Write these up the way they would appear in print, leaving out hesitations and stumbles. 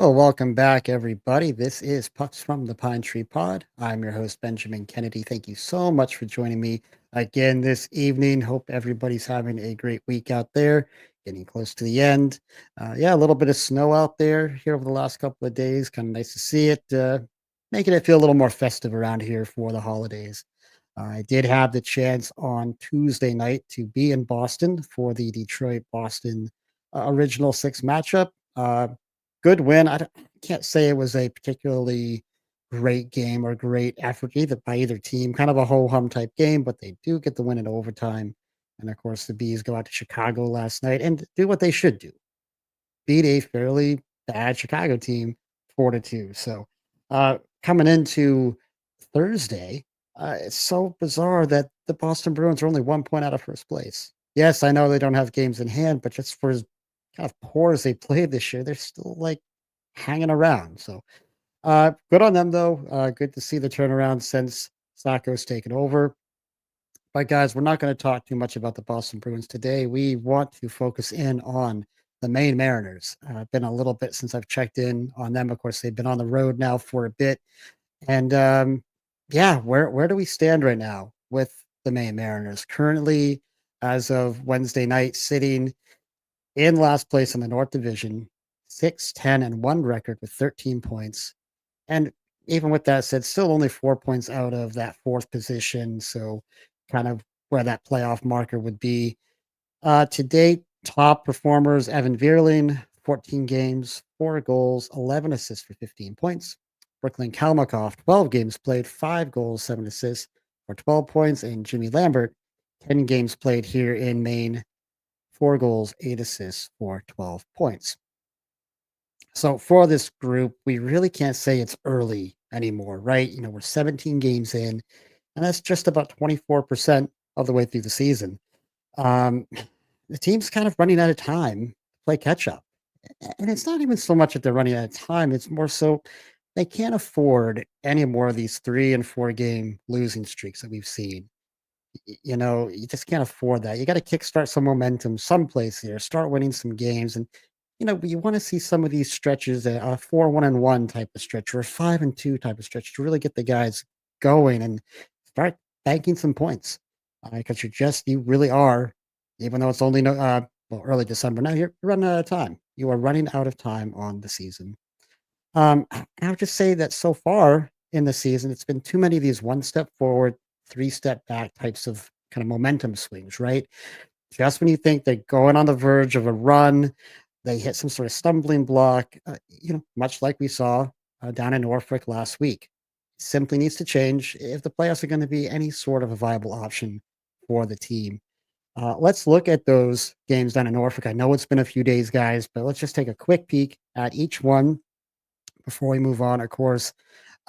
Well, welcome back, everybody. This is Pucks from the Pine Tree Pod. I'm your host, Benjamin Kennedy. Thank you so much for joining me again this evening. Hope everybody's having a great week out there, getting close to the end. Yeah, a little bit of snow out there here over the last couple of days. Kind of nice to see it, making it feel a little more festive around here for the holidays. I did have the chance on Tuesday night to be in Boston for the Detroit Boston original six matchup. Good win. Can't say it was a particularly great game or great effort either by either team. Kind of a ho hum type game, but they do get the win in overtime. And of course, the Bees go out to Chicago last night and do what they should do: beat a fairly bad Chicago team 4-2. So coming into Thursday, it's so bizarre that the Boston Bruins are only 1 point out of first place. Yes, I know they don't have games in hand, but just for as kind of poor as they played this year, they're still like hanging around. So good on them though. Good to see the turnaround since Sacco's taken over. But guys, we're not going to talk too much about the Boston Bruins today. We want to focus in on the Maine Mariners. Been a little bit since I've checked in on them. Of course, they've been on the road now for a bit. And yeah, where do we stand right now with the Maine Mariners? Currently, as of Wednesday night, sitting in last place in the North Division, 6-10-1 record with 13 points. And even with that said, still only 4 points out of that fourth position. So kind of where that playoff marker would be. To date, top performers Evan Vierling, 14 games, 4 goals, 11 assists for 15 points. Brooklyn Kalmakoff, 12 games played, 5 goals, 7 assists for 12 points. And Jimmy Lambert, 10 games played here in Maine, 4 goals, 8 assists for 12 points. So for this group, we really can't say it's early anymore, right? We're 17 games in, and that's just about 24% of the way through the season. Um, the team's kind of running out of time to play catch up. And it's not even so much that they're running out of time, it's more so they can't afford any more of these 3 and 4 game losing streaks that we've seen. You just can't afford that. You got to kickstart some momentum someplace here, start winning some games. And, you want to see some of these stretches, a 4-1-1 type of stretch or a 5-2 type of stretch to really get the guys going and start banking some points. Because you really are, even though it's only no, well, early December now, you're running out of time. You are running out of time on the season. I would just say that so far in the season, it's been too many of these one step forward, 3 step back types of kind of momentum swings, right? Just when you think they're going on the verge of a run, they hit some sort of stumbling block, much like we saw down in Norfolk last week. Simply needs to change if the playoffs are going to be any sort of a viable option for the team. Let's look at those games down in Norfolk. I know it's been a few days, guys, but let's just take a quick peek at each one before we move on. Of course,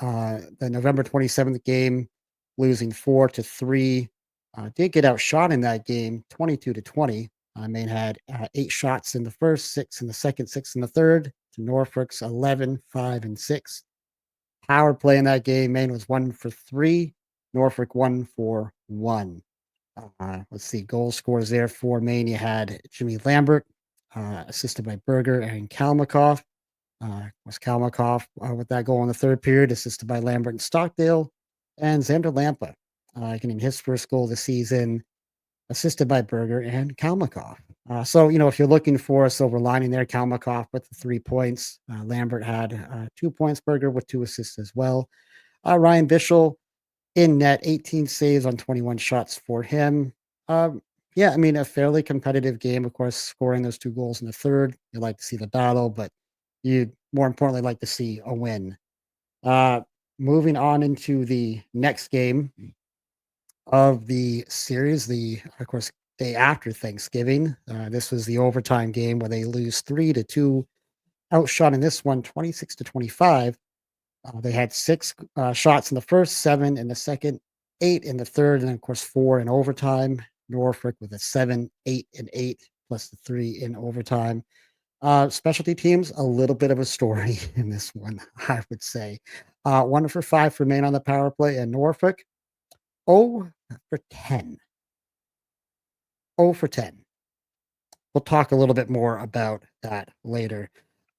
the November 27th game, losing 4-3, did get outshot in that game, 22-20. Maine had 8 shots in the first, 6 in the second, 6 in the third. To Norfolk's 11, 5 and 6. Power play in that game, Maine was 1 for 3. Norfolk 1 for 1. Let's see, goal scores there for Maine. You had Jimmy Lambert, assisted by Berger and Kalmakoff. Was Kalmakoff with that goal in the third period, assisted by Lambert and Stockdale, and Xander Lampa getting his first goal of the season, assisted by Berger and Kalmakoff. So, if you're looking for a silver lining there, Kalmakoff with the 3 points. Lambert had 2 points, Berger with 2 assists as well. Ryan Bischel in net, 18 saves on 21 shots for him. Yeah, I mean, a fairly competitive game, of course, scoring those 2 goals in the third. You like to see the battle, but you'd more importantly like to see a win. Uh, Moving on into the next game of the series, of course, day after Thanksgiving. This was the overtime game where they lose 3-2, outshot in this one 26-25. They had 6 shots in the first, 7 in the second, 8 in the third, and then, of course, 4 in overtime. Norfolk with a 7, 8 and 8, plus the 3 in overtime. Specialty teams, a little bit of a story in this one, I would say. 1 for 5 for Maine on the power play, and Norfolk 0 for 10. 0 for 10. We'll talk a little bit more about that later.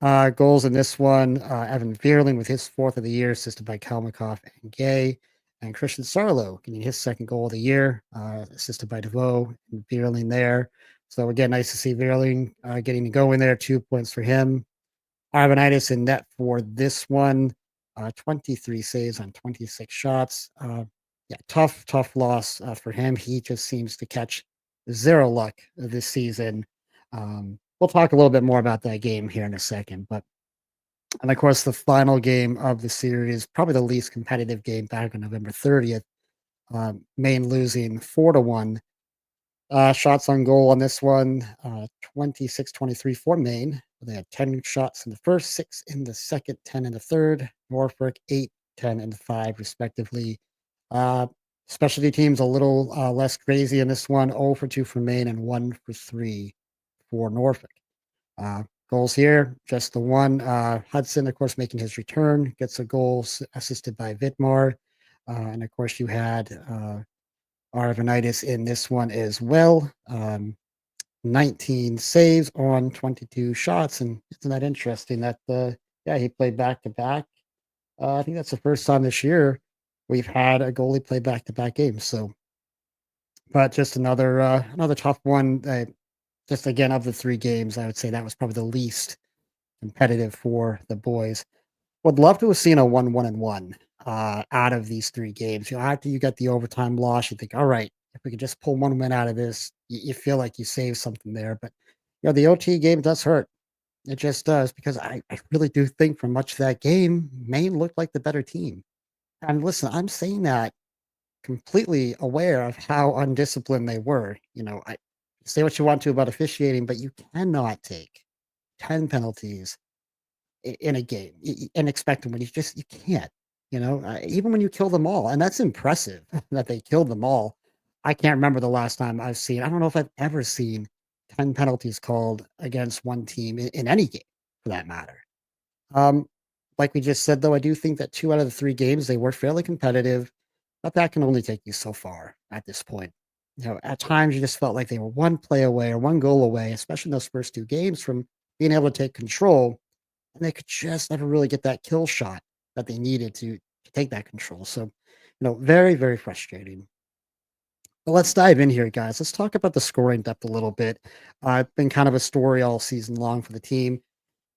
Goals in this one, Evan Vierling with his fourth of the year, assisted by Kalmakoff and Gay, and Christian Sarlo getting his second goal of the year, assisted by DeVoe and Vierling there. So again, nice to see Vierling getting to go in there. 2 points for him. Arvanitis in net for this one, 23 saves on 26 shots. Yeah, tough loss for him. He just seems to catch zero luck this season. We'll talk a little bit more about that game here in a second. But, and of course, the final game of the series, probably the least competitive game back on November 30th, Maine losing 4-1. Shots on goal on this one, 26-23 for Maine. They had 10 shots in the first, 6 in the second, 10 in the third. Norfolk, 8, 10, and 5, respectively. Uh, Specialty teams a little less crazy in this one. 0 for 2 for Maine and 1 for 3 for Norfolk. Uh, Goals here, just the one. Hudson, of course, making his return, gets a goal assisted by Vidmar. And of course, you had Arvanitis in this one as well. 19 saves on 22 shots. And isn't that interesting that, yeah, he played back to back? I think that's the first time this year we've had a goalie play back to back games. So, but just another tough one. Just again, of the three games, I would say that was probably the least competitive for the boys. Would love to have seen a 1-1-1 out of these three games. After you get the overtime loss, you think, all right, if we could just pull one win out of this, you feel like you saved something there. But the OT game does hurt. It just does because I really do think for much of that game, Maine looked like the better team. And listen, I'm saying that completely aware of how undisciplined they were. I say what you want to about officiating, but you cannot take 10 penalties in a game and expect to win. You can't. Even when you kill them all, and that's impressive that they killed them all. I can't remember the last time I've seen. I don't know if I've ever seen 10 penalties called against one team in any game, for that matter. Um, like we just said, though, I do think that 2 out of the 3 games, they were fairly competitive, but that can only take you so far at this point. At times, you just felt like they were one play away or one goal away, especially in those first 2 games, from being able to take control, and they could just never really get that kill shot that they needed to take that control. So, very, very frustrating. But let's dive in here, guys. Let's talk about the scoring depth a little bit. It's been kind of a story all season long for the team.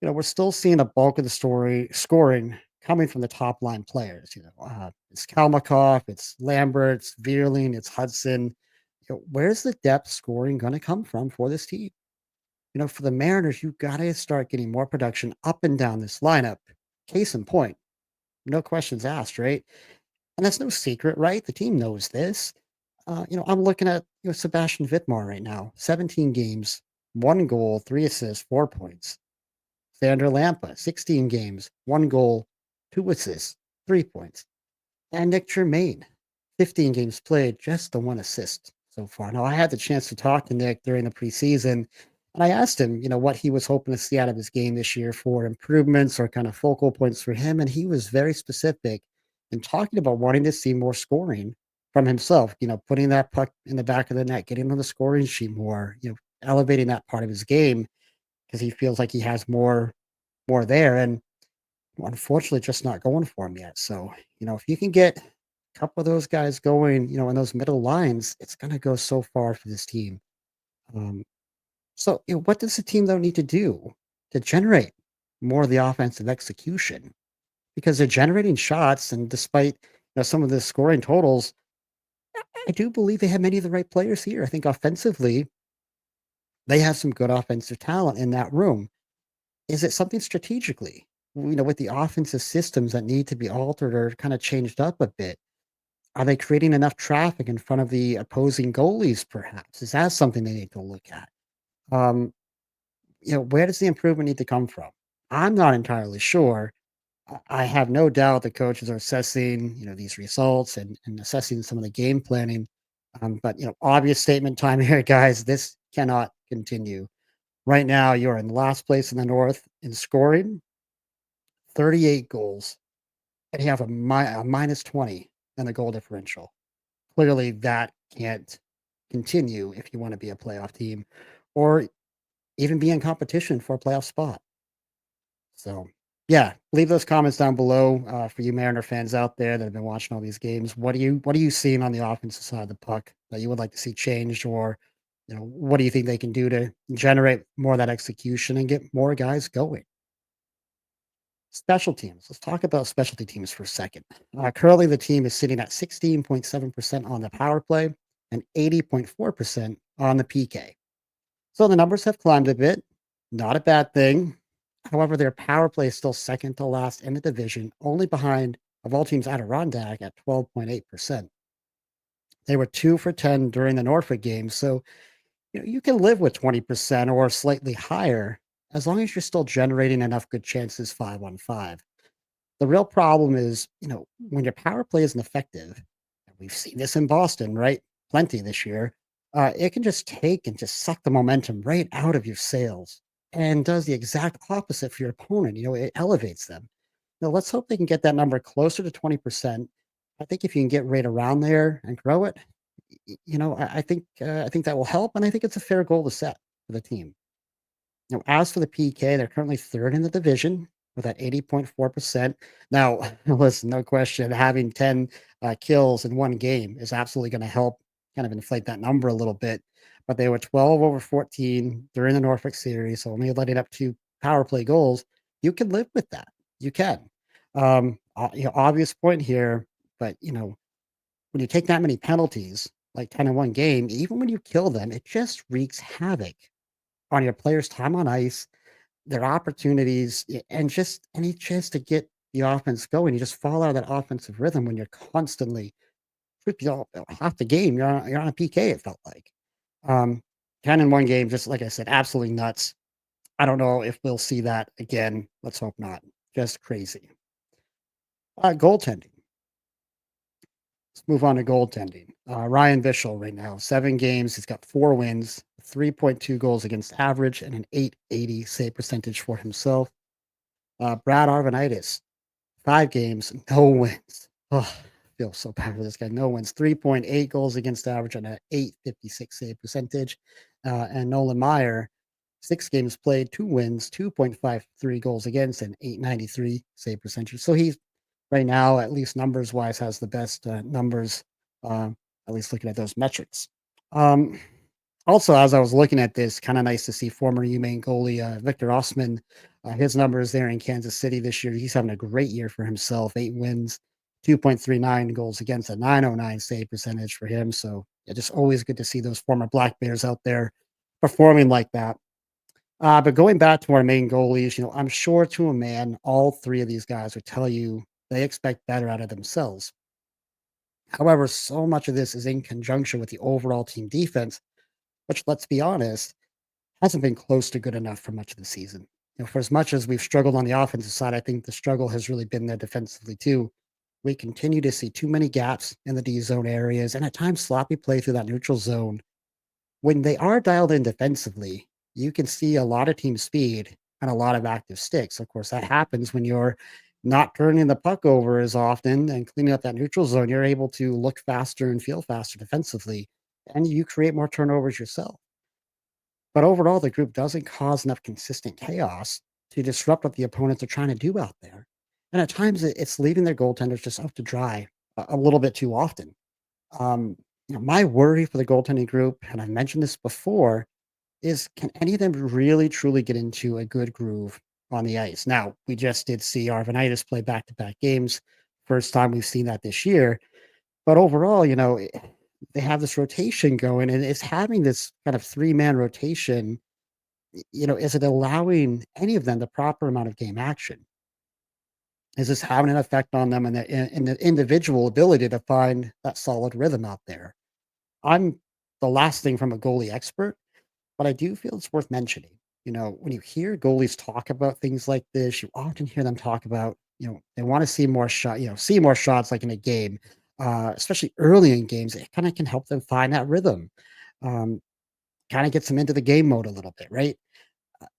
We're still seeing a bulk of the story scoring coming from the top line players. It's Kalmakoff, it's Lambert, it's Vierling, it's Hudson. Where's the depth scoring going to come from for this team? For the Mariners, you got to start getting more production up and down this lineup. Case in point, no questions asked, right? And that's no secret, right? The team knows this. I'm looking at Sebastian Wittmar right now, 17 games, 1 goal, 3 assists, 4 points. Sandra Lampa, 16 games, 1 goal, 2 assists, 3 points. And Nick Germain, 15 games played, just the 1 assist so far. Now, I had the chance to talk to Nick during the preseason, and I asked him, what he was hoping to see out of his game this year for improvements or kind of focal points for him. And he was very specific in talking about wanting to see more scoring from himself, putting that puck in the back of the net, getting on the scoring sheet more, elevating that part of his game because he feels like he has more there. And unfortunately, just not going for him yet. So, if you can get a couple of those guys going, in those middle lines, it's going to go so far for this team. Um, so, what does the team, though, need to do to generate more of the offensive execution? Because they're generating shots, and despite some of the scoring totals, I do believe they have many of the right players here. I think offensively, they have some good offensive talent in that room. Is it something strategically, with the offensive systems that need to be altered or kind of changed up a bit? Are they creating enough traffic in front of the opposing goalies, perhaps? Is that something they need to look at? Um, where does the improvement need to come from? I'm not entirely sure. I have no doubt the coaches are assessing, these results and assessing some of the game planning. But, obvious statement time here, guys. This cannot continue. Right now, you're in last place in the North in scoring, 38 goals, and you have a minus 20 in the goal differential. Clearly, that can't continue if you want to be a playoff team or even be in competition for a playoff spot. So, yeah, leave those comments down below for you Mariner fans out there that have been watching all these games. What are you seeing on the offensive side of the puck that you would like to see changed, or what do you think they can do to generate more of that execution and get more guys going? Special teams. Let's talk about specialty teams for a second. Currently, the team is sitting at 16.7% on the power play and 80.4% on the PK. So the numbers have climbed a bit. Not a bad thing. However, their power play is still second to last in the division, only behind, of all teams, Adirondack at 12.8%. They were 2 for 10 during the Norfolk game. So you can live with 20% or slightly higher as long as you're still generating enough good chances 5 on 5. The real problem is, when your power play isn't effective, and we've seen this in Boston, right? Plenty this year. It can just take and just suck the momentum right out of your sails and does the exact opposite for your opponent. It elevates them. Now, let's hope they can get that number closer to 20%. I think if you can get right around there and grow it, I think that will help, and I think it's a fair goal to set for the team. Now, as for the PK, they're currently third in the division with that 80.4%. Now, listen, no question, having 10 kills in one game is absolutely going to help kind of inflate that number a little bit. But they were 12 over 14 during the Norfolk series, so only letting up 2 power play goals. You can live with that. You can. Obvious point here, but when you take that many penalties, like 10 in one game, even when you kill them, it just wreaks havoc on your players' time on ice, their opportunities, and just any chance to get the offense going. You just fall out of that offensive rhythm when you're constantly, half the game, you're on a PK, it felt like. Um, 10 in one game, just like I said, absolutely nuts. I don't know if we'll see that again. Let's hope not. Just crazy. Goaltending. Let's move on to goaltending. Ryan Bischel right now, 7 games. He's got 4 wins, 3.2 goals against average, and an 880 save percentage for himself. Brad Arvanitis, 5 games, no wins. Oh, I feel so bad for this guy. No wins, 3.8 goals against average, and an 856 save percentage. And Nolan Meyer, 6 games played, 2 wins, 2.53 goals against, and 893 save percentage. So he's right now, at least numbers wise, has the best numbers, at least looking at those metrics. Um, Also, as I was looking at this, kind of nice to see former UMaine goalie Victor Osman. His numbers there in Kansas City this year. He's having a great year for himself. 8 wins, 2.39 goals against, a 909 save percentage for him. So yeah, just always good to see those former Black Bears out there performing like that. But going back to our main goalies, I'm sure to a man, all 3 of these guys would tell you they expect better out of themselves. However, so much of this is in conjunction with the overall team defense, which, let's be honest, hasn't been close to good enough for much of the season. For as much as we've struggled on the offensive side, I think the struggle has really been there defensively too. We continue to see too many gaps in the D zone areas and at times sloppy play through that neutral zone. When they are dialed in defensively, you can see a lot of team speed and a lot of active sticks. Of course, that happens when you're not turning the puck over as often and cleaning up that neutral zone. You're able to look faster and feel faster defensively, and you create more turnovers yourself. But overall, the group doesn't cause enough consistent chaos to disrupt what the opponents are trying to do out there. And at times, it's leaving their goaltenders just out to dry a little bit too often. Um, my worry for the goaltending group, and I've mentioned this before, is can any of them really truly get into a good groove on the ice? Now, we just did see Arvanitis play back to back games. First time we've seen that this year. But overall, they have this rotation going, and it's having this kind of 3-man rotation. Is it allowing any of them the proper amount of game action? Is this having an effect on them and the individual ability to find that solid rhythm out there? I'm the last thing from a goalie expert, but I do feel it's worth mentioning. When you hear goalies talk about things like this, you often hear them talk about, they want to see more see more shots like in a game, especially early in games. It kind of can help them find that rhythm, um, kind of gets them into the game mode a little bit, right?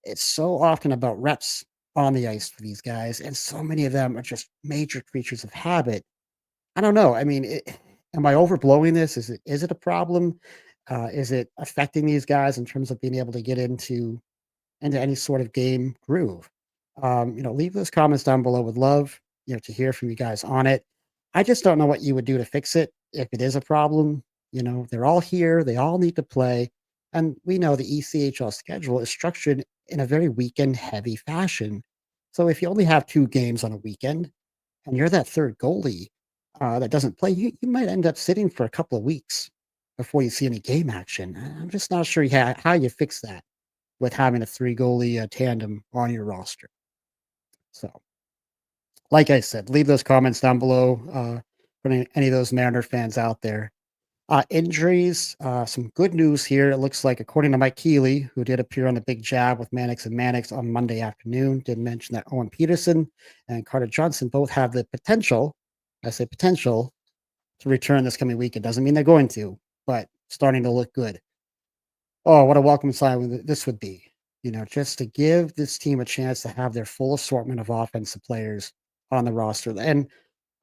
It's so often about reps on the ice for these guys, and so many of them are just major creatures of habit. I don't know. I mean, am I overblowing this? Is it a problem? Is it affecting these guys in terms of being able to get into any sort of game groove? Leave those comments down below. Would love, to hear from you guys on it. I just don't know what you would do to fix it if it is a problem. They're all here. They all need to play. And we know the ECHL schedule is structured in a very weekend heavy fashion. So if you only have 2 games on a weekend and you're that third goalie that doesn't play, you might end up sitting for a couple of weeks before you see any game action. I'm just not sure how you fix that with having a three goalie tandem on your roster. So, like I said, leave those comments down below for any of those Mariner fans out there. Injuries, some good news here. It looks like, according to Mike Keeley, who did appear on the Big Jab with Mannix and Mannix on Monday afternoon, did mention that Owen Peterson and Carter Johnson both have the potential, I say potential, to return this coming week. It doesn't mean they're going to, but starting to look good. Oh, what a welcome sign this would be. Just to give this team a chance to have their full assortment of offensive players on the roster. And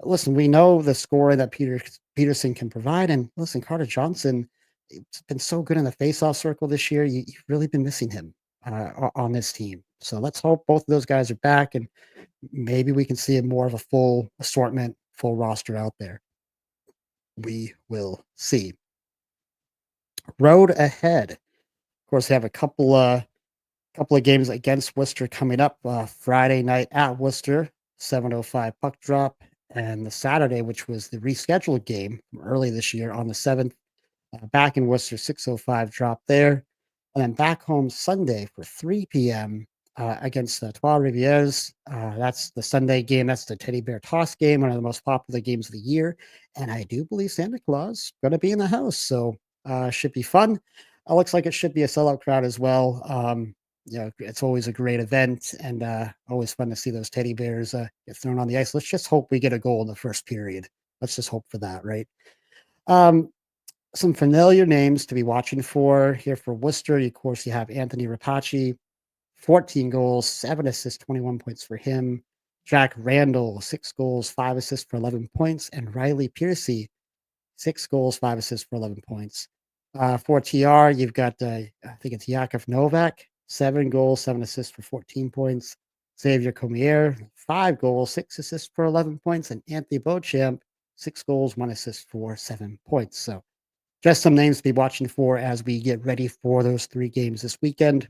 listen, we know the scoring that Peterson can provide. And listen, Carter Johnson, it's been so good in the faceoff circle this year. You've really been missing him on this team. So let's hope both of those guys are back and maybe we can see more of a full assortment, full roster out there. We will see. Road ahead. Of course, they have a couple of games against Worcester coming up. Friday night at Worcester, 7:05 puck drop, and the Saturday, which was the rescheduled game from early this year on the 7th, back in Worcester, 6:05 drop there, and then back home Sunday for 3 p.m. Against the Trois Rivières. That's the Sunday game. That's the Teddy Bear Toss game, one of the most popular games of the year. And I do believe Santa Claus going to be in the house, so should be fun. Looks like it should be a sellout crowd as well. It's always a great event and always fun to see those teddy bears get thrown on the ice. Let's just hope we get a goal in the first period. Let's just hope for that, right? Um, some familiar names to be watching for here for Worcester. Of course, you have Anthony Rapace, 14 goals, 7 assists, 21 points for him. Jack Randall, 6 goals, 5 assists for 11 points. And Riley Piercy, 6 goals, 5 assists for 11 points. For TR, you've got, I think it's Yakov Novak, 7 goals, 7 assists for 14 points. Xavier Comier, 5 goals, 6 assists for 11 points. And Anthony Beauchamp, 6 goals, 1 assist for 7 points. So just some names to be watching for as we get ready for those 3 games this weekend.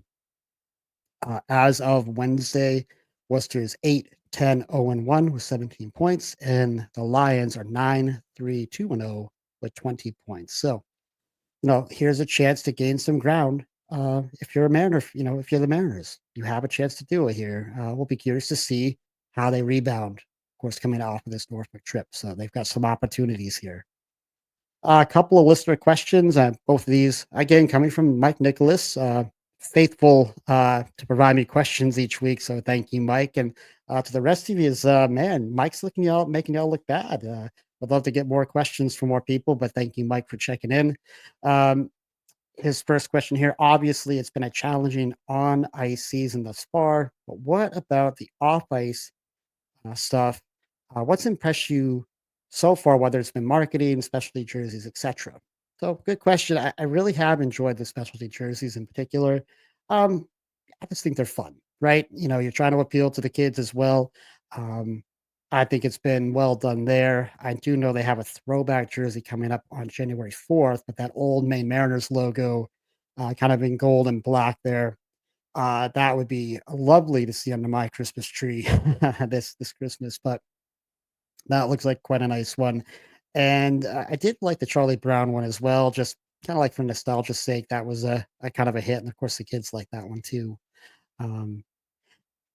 As of Wednesday, Worcester is 8-10-0-1 with 17 points, and the Lions are 9-3-2-0 with 20 points. So, here's a chance to gain some ground. If you're a Mariner, if you're the Mariners, you have a chance to do it here. We'll be curious to see how they rebound, of course, coming off of this Norfolk trip. So they've got some opportunities here. A couple of listener questions, both of these, again, coming from Mike Nicholas, faithful to provide me questions each week. So thank you, Mike. And to the rest of you, is man, Mike's making y'all look bad. I'd love to get more questions from more people, but thank you, Mike, for checking in. Um, his first question here, obviously, it's been a challenging on ice season thus far, but what about the off ice stuff? What's impressed you so far, whether it's been marketing, specialty jerseys, etc.? So, good question. I really have enjoyed the specialty jerseys in particular. Um, I just think they're fun, right? You're trying to appeal to the kids as well. Um, I think it's been well done there. I do know they have a throwback jersey coming up on January 4th with that old Maine Mariners logo, kind of in gold and black there. That would be lovely to see under my Christmas tree this Christmas, but that looks like quite a nice one. And I did like the Charlie Brown one as well, just kind of like for nostalgia's sake. That was a kind of a hit, and of course the kids like that one too. Um,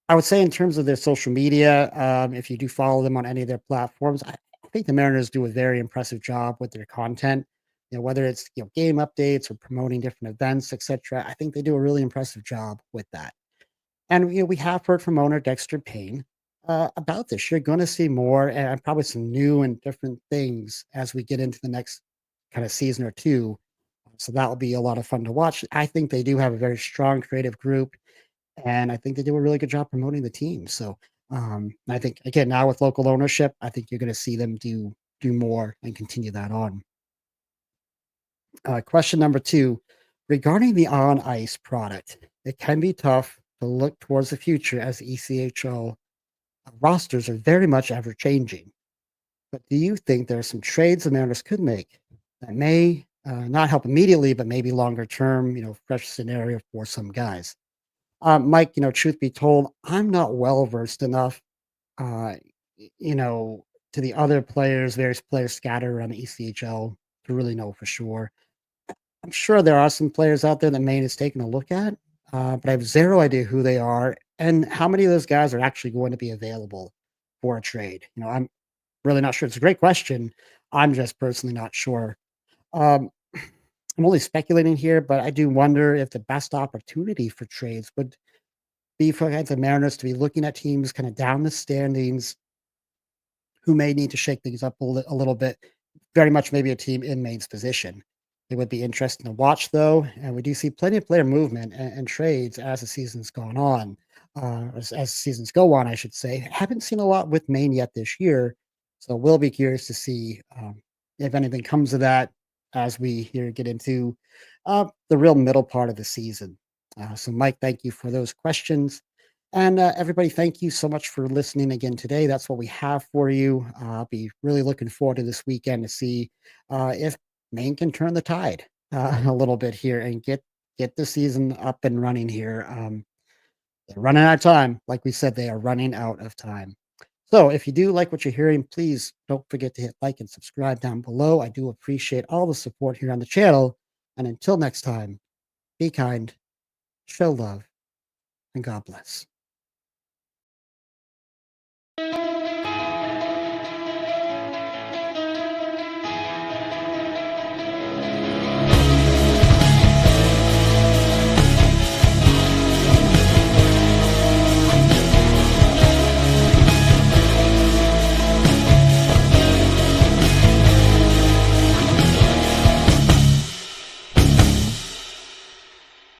I would say in terms of their social media, if you do follow them on any of their platforms, I think the Mariners do a very impressive job with their content. Whether it's game updates or promoting different events, etc. I think they do a really impressive job with that. And we have heard from owner Dexter Payne about this. You're going to see more and probably some new and different things as we get into the next kind of season or two. So that will be a lot of fun to watch. I think they do have a very strong creative group, and I think they do a really good job promoting the team. So I think again now with local ownership, I think you're going to see them do more and continue that on. Question number two, regarding the on ice product, it can be tough to look towards the future as ECHL rosters are very much ever changing. But do you think there are some trades the Mariners could make that may not help immediately, but maybe longer term, fresh scenario for some guys? Mike, truth be told, I'm not well versed enough, uh, you know, to the other players, various players scattered around the ECHL to really know for sure. I'm sure there are some players out there that Maine is taking a look at, but I have zero idea who they are and how many of those guys are actually going to be available for a trade. I'm really not sure. It's a great question. I'm just personally not sure. Um, I'm only speculating here, but I do wonder if the best opportunity for trades would be for the Mariners to be looking at teams kind of down the standings who may need to shake things up a little bit. Very much maybe a team in Maine's position. It would be interesting to watch, though, and we do see plenty of player movement and trades as the season's gone on. As seasons go on, I should say. Haven't seen a lot with Maine yet this year, so we'll be curious to see if anything comes of that as we here get into the real middle part of the season. So, Mike, thank you for those questions. And everybody, thank you so much for listening again today. That's what we have for you. I'll be really looking forward to this weekend to see if Maine can turn the tide a little bit here and get the season up and running here. They're running out of time. Like we said, they are running out of time. So if you do like what you're hearing, please don't forget to hit like and subscribe down below. I do appreciate all the support here on the channel. And until next time, be kind, show love, and God bless.